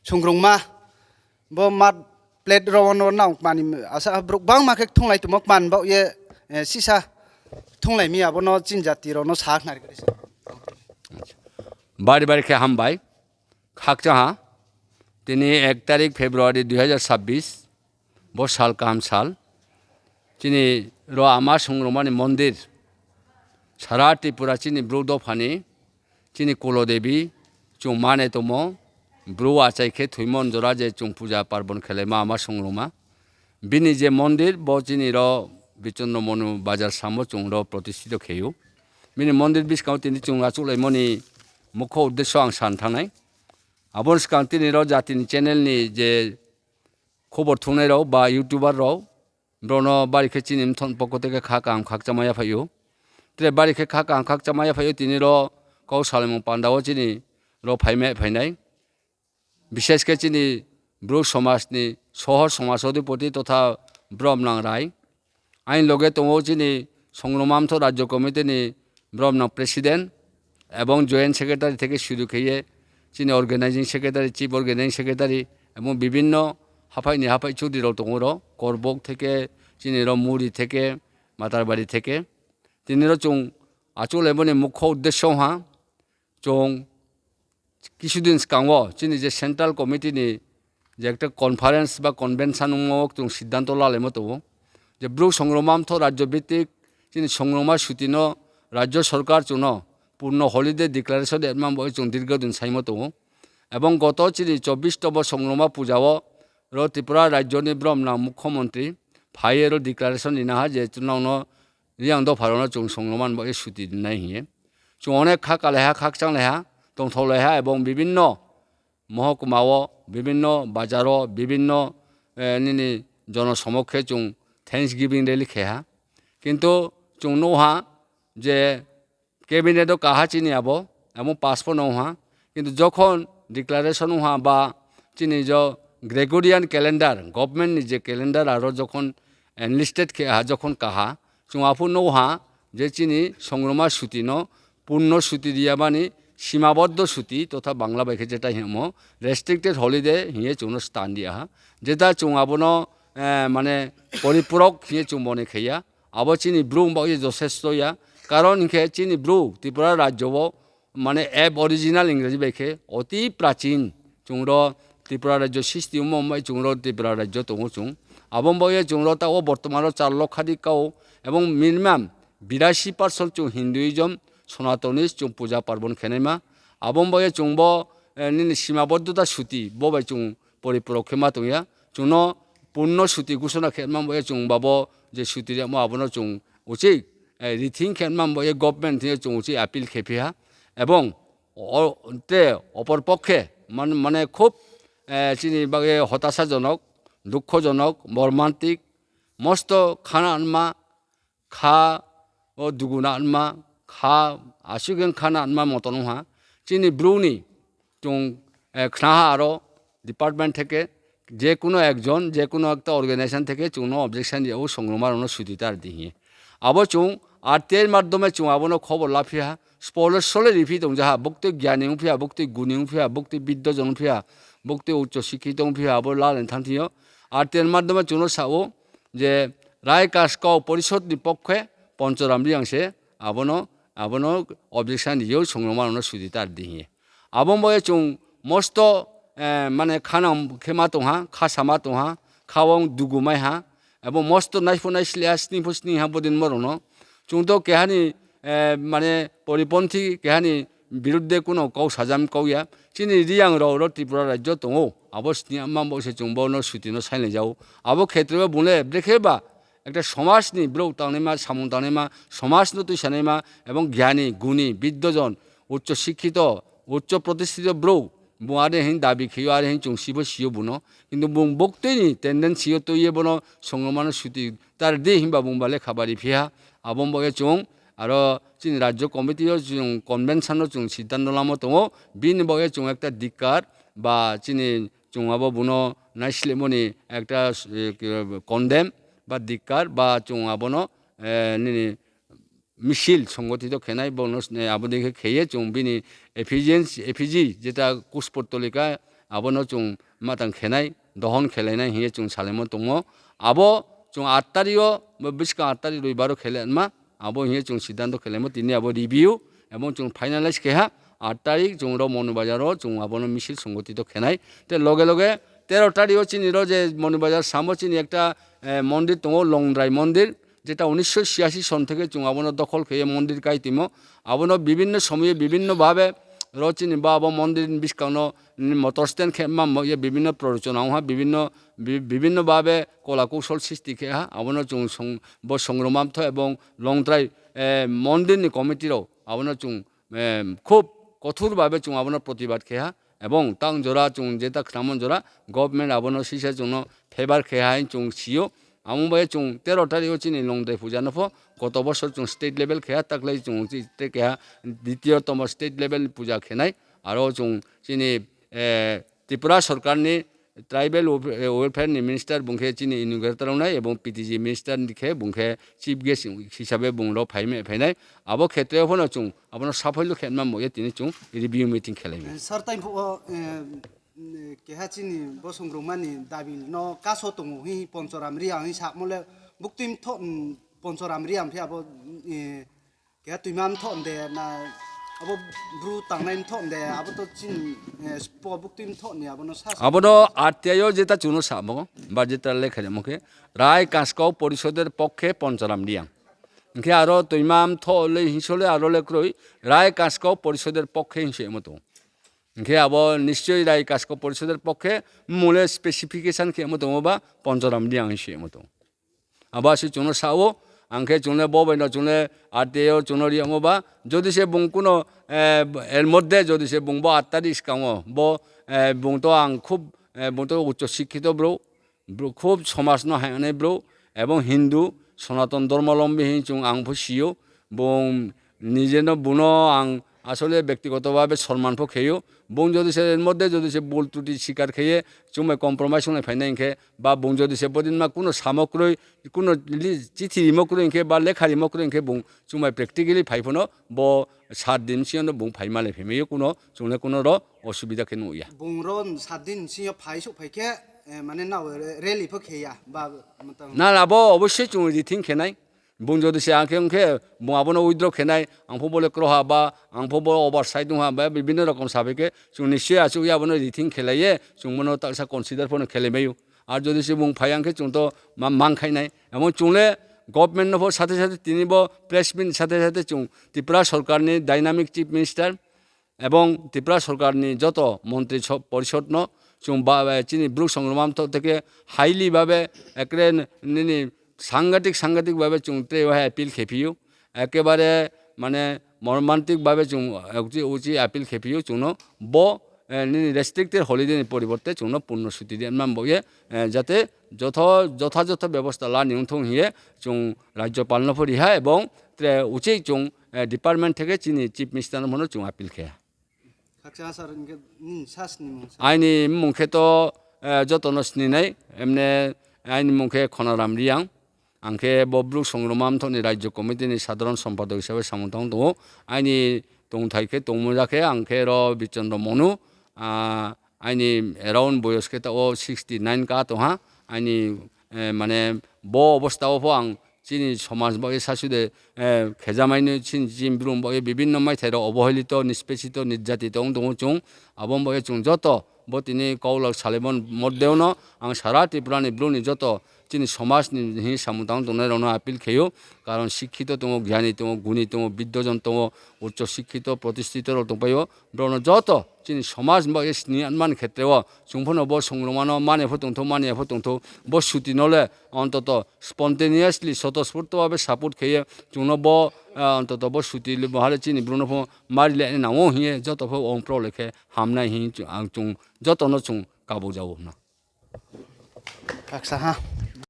sungrungma bo mat plate rawan naung mani asa bruk bang ma kek thunglai tumok man bo ye sisa thunglai mi abono jinjati ro no sak nari kris বাড়ি বাড়ি খেয়ে হামবাই খাকচাহা তিনি 1 তারিখ ফেব্রুয়ারি 2026 সাল কাম সাল চিনি র আমা সংগ্রমানি মন্দির সারা ত্রিপুরা চিনি ব্রুদফানি চিনি কুলদেবী চুং মানে তম ব্রু আচাইকে থুইমন জরা যে চুং পূজা পার্বণ খেলে মা আমা সংগ্রমা বিনি যে মন্দির ব চিনি র বিচন্দ্র মনু বাজার সামো চুং র প্রতিষ্ঠিত খেয়েও বিনি মন্দির বিস্কাও তিনি চুং আচুলাই মনি মুখ্য উদ্দেশ্য আং सान थानाय आबन सिगां तिनि र जातिनि चेनेलनि जे खबर थुंनाय राव बा इउटुबार राव ब्रनो बारिखे चिनि थन पकते खाका आं खाकचामाया फायो त्रे बारिखे खाका आं खाकचामाया फायो तिनि र कौ सालेमु पान्डाव चिनि र फाइमे फाइनाय विशेष के चिनि ब्रु समाजनि सहर समाज अधिपति तथा ब्रह्मनां राय आइन लगे दङ चिनि संग्रामान्थ राज्य कमिटिनि ब्रह्मनां प्रेसिडेंट এবং জয়েন্ট সেক্রেটারি থেকে শুরু খেয়ে চিনি organising secretary chief organising secretary এবং বিভিন্ন হাফাইনি হাফাই চৌধুরীরাও দङ র করবক থেকে চিনি র মুড়ি থেকে মাতারবাড়ি থেকে তিনি র চুং আচল এবং মুখ্য উদ্দেশ্য হা চুং কিছুদিন সিগাङाव চিনি যে সেন্ট্রাল কমিটিনি যে একটা কনফারেন্স বা কনভেনশন চুং সিদ্ধান্ত লালাইমো দङ যে ব্রু সংগ্রামান্থ রাজ্যভিত্তিক চিনি সংগ্রামা সুতিন রাজ্য সরকার চুন পূর্ণ হলিডে ডিক্লারেশন এরমাম বই চুং দীর্ঘদিন সাইমো দङ এবং গত চিনি 24তম সংগ্রামা পূজাও র ত্রিপুরা রাজ্যনি ব্রহ্মনাং মুখ্যমন্ত্রী ফাইয়ের ডিক্লারেশন ইনাহা যে চুনাউনো রিয়াং দফারনো চুং সংগ্রামান বই সুতি দিনাই হিয়ে চুং অনেক খা কালেহা খাকচাংলেহা দंथौलेहा এবং বিভিন্ন মহকুমাও বিভিন্ন বাজারও বিভিন্ন নিনি জনসমক্ষে চুং থ্যাঙ্কস গিভিং রেলি খেহা কিন্তু চুং নৌহা যে ক্যাবিনেটও কাহা চিনি আবো এবং পাসপোর্ট নৌহা কিন্তু যখন ডিক্লারেশন হা বা চিনি য গ্রেগরিয়ান ক্যালেন্ডার গভর্নমেন্টনি যে ক্যালেন্ডার আরও যখন এনলিস্টেড খেহা যখন কাহা চুং আফু নৌহা যে চিনি সংগ্রামা সুতি ন পূর্ণ সুতি দিয়া মানে সীমাবদ্ধ সুতি তথা বাংলা বাইকে যেটা হিমো রেস্ট্রিক্টেড হলিডে হিয়ে চুং স্থান দিয়া যেটা চুং আবনো মানে পরিপূরক হিয়ে চুং বনে খেয়া আবো চিনি ব্রু বাই যথেষ্ট ইয়া কারণ ইনকে চিনি ব্রু ত্রিপুরা রাজ্যও মানে এব অরিজিনাল ইংরেজি বাইকে অতি প্রাচীন চুং র ত্রিপুরা রাজ্য সৃষ্টি মুম্বাই চুং র ত্রিপুরা রাজ্য দङ চুং আবম বয়ে চুং র তাও বর্তমান 4 লক্ষাধিকাও এবং মিনিমাম 82% চুং হিন্দুইজম সনাতনিস চুং পূজা পার্বণ খেনাইমা আবম বয়ে চুংব নিনি সীমাবদ্ধতা সুতি ববাই চুং পরিপূরক খেমা তংয়া চুন পূর্ণ সুতি ঘোষণা খেমাম বয়ে চুং বাবো যে সুতি মো আবনো চুং উচিত রিথিং খেমাম বয়ে গভর্নমেন্ট চুং উচিত আপিল খেপিহা এবং তে অপরপক্ষে মানে খুব চিনি বাগে হতাশাজনক দুঃখজনক মর্মান্তিক মস্ত খানা আনমা খা ও দুগুনা আনমা খা আশুগেন খানা আনমা মতো নহা চিনি ব্রুনি চুং খাহা আরও ডিপার্টমেন্ট থেকে যে কোনো একজন যে কোনো একটা অর্গানাইজেশন থেকে চুং অবজেকশন দিয়েও সংগ্রামার সুতিতার দিয়ে আবো চুং আর্তের মাধ্যমে চুং আবনো খবর লাফিয়া স্পলসলে রিফি দং যাহা বক্তি জ্ঞানী ফিয়া বক্তি গুণী ফিয়া বক্তি বিদ্যজন ফিয়া বক্তি উচ্চ শিক্ষিত ফিয়া আবো লালেন থানথিও আর্তের মাধ্যমে চুন সাও যে রায় কাসকাও পরিষদ পক্ষে পঞ্চরাম রিয়াংসে আবনো অবজেকশন দিয়েও সংগ্রামার সুতিতার দিয়ে আবম বয়ে চুং মস্ত মানে খানা খেমা দংহা খাসামা দংহা খাওয়াং দুগুমাই হা এবং মস্ত নাইফুনাই স্লিয়া স্নিফু স্নিহা বদিন মরনো চুং তো কেহানি মানে পরিপন্থী কেহানি বিরুদ্ধে কোনো কৌ সাজাম কৌয়া চিনি রিয়াং রাও ত্রিপুরা রাজ্য দङ আবো স্নিয়াম বসে চুংবনো সুতিনো সাইলে যাও আবো ক্ষেত্রে বুলে ব্রেখেবা একটা সমাজনি ব্রৌ তানেমা সামুং তানেমা সমাজ তুই সানেমা এবং জ্ঞানী গুণী বিদ্যজন উচ্চ শিক্ষিত উচ্চ প্রতিষ্ঠিত ব্রৌ বুয়ারে হিন দাবি খেয়ে আর হিন চুংসিবো সিও বুনো কিন্তু বুং বক্তৈনি টেন্ডেন সিও তৈয়ে বনো সংগ্রামানো সুতি তার দে হিমবা বুংবালে খাবারি ফিহা আবম বয়ে চুং আরো চিনি রাজ্য কমিটিও চুং কনভেনশনও চুং সিদ্ধান্ত লামো দङ বিন বয়ে চুং একটা দিক্কার বা চিনি চুং আবো বুনো নাইসলেমনি একটা কন্ডেম বা দিক্কার বা চুং আবনো নিনি মিছিল সংগঠিত খেনাই বনো আবদিকে খেয়ে চুং বিনি এফিজি যেটা কুশপত্তলিকা abono chung matang khenai dohon khelainai hiye chung salemo tongo abo chung 8 tario biska 8 tarik roibaro kheleanma abo hiye chung siddhanto khelemo tini abo review এবং chung finalize keha 8 tarik chung ro monubajaro chung abono misil সংগঠিত khenai te loge loge 13 tario chini ro je monubazar samo chini ekta মন্দির tongo longdrai মন্দির যেটা 1986 সন থেকে chung abono দখল খেয়ে মন্দির কাইতিমো abono বিভিন্ন সময়ে বিভিন্ন ভাবে রচিনি বা আবো মন্দির বিস্কানো মোটর স্ট্যান্ড খেমা বিভিন্ন প্ররোচনা হা বিভিন্ন ভাবে কলা কৌশল সৃষ্টি খেয়া abono chung bo সংগ্রামার্থ এবং লংদ্রাই মন্দিরনি কমিটিরও abono chung খুব কঠোরভাবে chung abono প্রতিবাদ খেয়া এবং তাং জোড়া chung যেটা খামন জোড়া গভর্নমেন্ট abono সিসা chung ফেভার খেয়া chung সিও আমুবাই chung 13 তারিখ চিনি লংদ্রাই পূজানফ গত বছর chung স্টেট লেভেল খেয়া তাকলাই chung খেয়া দ্বিতীয়তম স্টেট লেভেল পূজা খেনাই আরও chung চিনি ত্রিপুরা সরকারনি ট্রাইবেল ওয়েলফেয়ারনি মিনিস্টার বুংখে চিনি ইনুগ্রেটার নাই এবং পিটিজি মিনিস্টার দিখে বুংখে চিফ গেস্ট হিসাবে বুংলো ফাইনাই আবো ক্ষেত্রে হনো chung abono সাফল্য খেনমা ময়ে তিনি chung রিভিউ মিটিং খেলাইবে sar time po keha chini bo songromani dabil no kaso tongo hi ponchoram ria hi sakmole buktim tho ponchoram riam phi abo keha tuimam thon de na abo bru tangnai thon de abo to chin spo buktim thon ni abo no sa abono আত্মীয় যেটা চুনো সামো বা যেটা লেখা মুখে রায় কাঁচকাও পরিষদের পক্ষে পঞ্চরাম রিয়াং ইনকে আরো তৈমাম থলে হিসলে আরো লেখরই রায় কাঁচকাও পরিষদের পক্ষে হিসে মতো ইনকে আবো নিশ্চয়ই রায় কাঁচকাও পরিষদের পক্ষে মূলে স্পেসিফিকেশন কে মতো বা পঞ্চরাম রিয়াং হিসে মতো আবার সে চুনো সাও আংখে চুনে ববেন চুনে আত্মীয় চুনো রিয়ামো বা যদি সে বুংকুনো এর মধ্যে যদি সে বুংবো 8 তারিখ কামো ব বুংতো আং খুব বুংতো উচ্চ শিক্ষিত ব্রো খুব সমাজ ন হায়নে ব্রো এবং হিন্দু সনাতন ধর্মাবলম্বী হিচুং আং ফুসিও বং নিজেনো বুনো আং আসলে ব্যক্তিগতভাবে সম্মানফো খেয়েও বং যদি সে এর মধ্যে যদি সে ভুল ত্রুটি শিকার খেয়ে চুমে কম্প্রোমাইজ হয়ে ফাইনাই খে বা বং যদি সে বদিনমা কোনো সামগ্রী কোনো চিঠি রিমক্রই খে বা লেখা রিমক্রই খে বং চুমাই প্র্যাকটিক্যালি ফাইফনো ব 7 দিন সিয়নো বং ফাইমালে ফেমেও কোনো চুনে কোনো র অসুবিধা খেন উইয়া bungron 7 din si phai su phai ke mane na rally pho kheya ba matang না আবো অবশ্যই চুং রিথিং খেনাই বুং যদি সে আঁকে অঙ্কে বুং আবনো উইদ্র খেনাই আংফো বলে ক্রহা বা আংফো বলে ওভারসাইড দোহা বা বিভিন্ন রকম সাবেকে চুং নিশ্চয়ই আছো আবনো রিথিং খেলাইয়ে চুং মনো তাকসা কনসিডার ফোন খেলেমেও আর যদি সে বুং ফাই আঁকে চুং তো মাং খাইনাই এবং চুংলে গভর্নমেন্ট নফর সাথে সাথে তিনি প্রেস মিট সাথে সাথে চুং ত্রিপুরা সরকারনি ডাইনামিক চিফ মিনিস্টার এবং ত্রিপুরা সরকারনি যত মন্ত্রী পরিষদ ন চুং চিনি ব্রুক সংগ্রামান্ত থেকে হাইলিভাবে একরে নিনি সাংঘাতিকভাবে চুং তে অ্যাপিল খেপিও একেবারে মানে মর্মান্তিকভাবে চুং উচি অ্যাপিল খেপিও চুনো ব নিনি রেস্ট্রিক্টেড হলিডে পরিবর্তে চুনো পূর্ণসূচি দিয়ে নাম বইয়ে যাতে যথাযথ ব্যবস্থা লা নিউথং হিয়ে চুং রাজ্যপাল নফর ইহা এবং উচিত চুং ডিপার্টমেন্ট থেকে চিনি চিফ মিনিস্টার মনে চুং অ্যাপিল খেয়া khakcha sar inge nin sas ni mong আইনি মুখে তো যতন স্নিনাই এমনি আইনি মুখে খনারাম রিয়াং আংখে বব্রুক সংগ্রামামথনি রাজ্য কমিটিনি সাধারণ সম্পাদক হিসাবে সামন্তাং দङ আইনি দংথাইকে দংমুজাকে আংখে র বিচন্দ্র মনু আইনি এরাউন্ড বয়সকে তা ও 69 কা তোহা আইনি মানে ব অবস্থাও আং চিনি সমাজ বয়ে শাশুদে খেজামাইনি চিন জিমব্রুম বয়ে বিভিন্ন মাইথাইর অবহেলিত নিষ্পেষিত নির্যাতিত দङ চুং আবম বয়ে চুং যত ব তিনি কৌলক সালেবন মধ্যেও ন আং সারা ত্রিপুরানি ব্রুনি যত চিনি সমাজ হি সামুতাং দনের রণ আপিল খেয়েও কারণ শিক্ষিত তম জ্ঞানী তম গুণী তম বিদ্যজন তম উচ্চ শিক্ষিত প্রতিষ্ঠিত দংপাইও ব্রণ যত চিনি সমাজ নির্মাণ ক্ষেত্রেও চুংফোন ব সংগ্রামানো মানে ফোটংথ মানে ফোটংথ ব সুতি নলে অন্তত স্পন্টেনিয়াসলি স্বতঃস্ফূর্তভাবে সাপোর্ট খেয়ে চুন ব অন্তত ব সুতি মহালে চিনি ব্রণ মারিলে নাও হিয়ে যত অংপ্র লেখে হামনাই হি চুং যত ন চুং কাবু যাও না kaksa ha